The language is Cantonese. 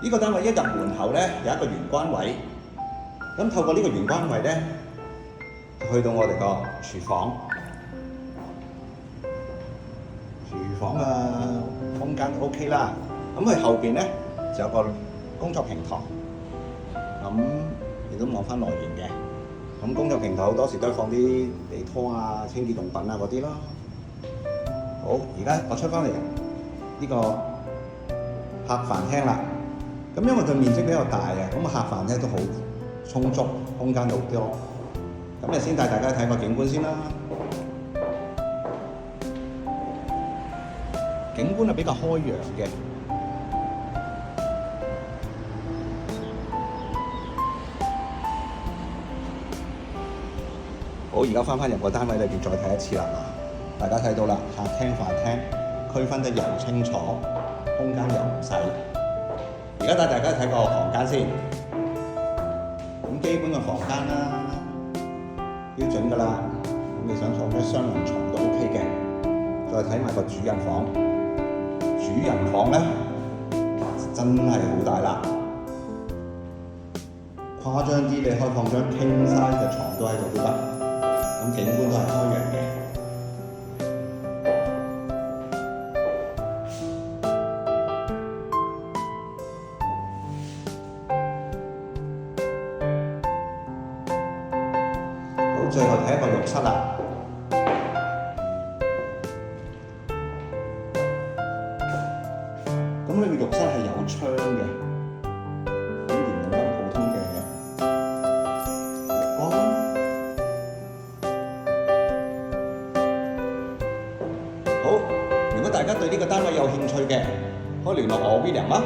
呢個單位一入門口咧有一個玄關位，咁透過呢個玄關位咧，去到我哋個廚房。廚房嘅空間 OK 啦，咁佢後邊咧就有個工作平台，咁亦都望翻內緣嘅。咁工作平台好多時都係放啲地拖啊、清潔用品啊嗰啲咯。好，而家我出翻嚟呢個客飯廳啦。咁因為佢面積比較大啊，咁客飯咧都好充足，空間好多。咁就先帶大家睇個景觀先啦。景觀係比較開揚嘅。好，而家翻入個單位裏邊再睇一次啦。大家睇到啦，客廳、飯廳區分得又清楚，空間又唔細。而家帶大家睇個房間先。咁基本嘅房間啦，標準㗎啦。咁你想坐咩雙人床都 OK 嘅。再睇埋個主人房。主人房咧真係好大啦，誇張啲你可以放張king size嘅床都喺度都得，咁景觀都係開揚嘅。好，最後睇一個浴室啦。咁呢個浴室係有窗嘅，咁沿用翻普通嘅光。好，如果大家對呢個單位有興趣嘅，可以聯絡我 William 啊。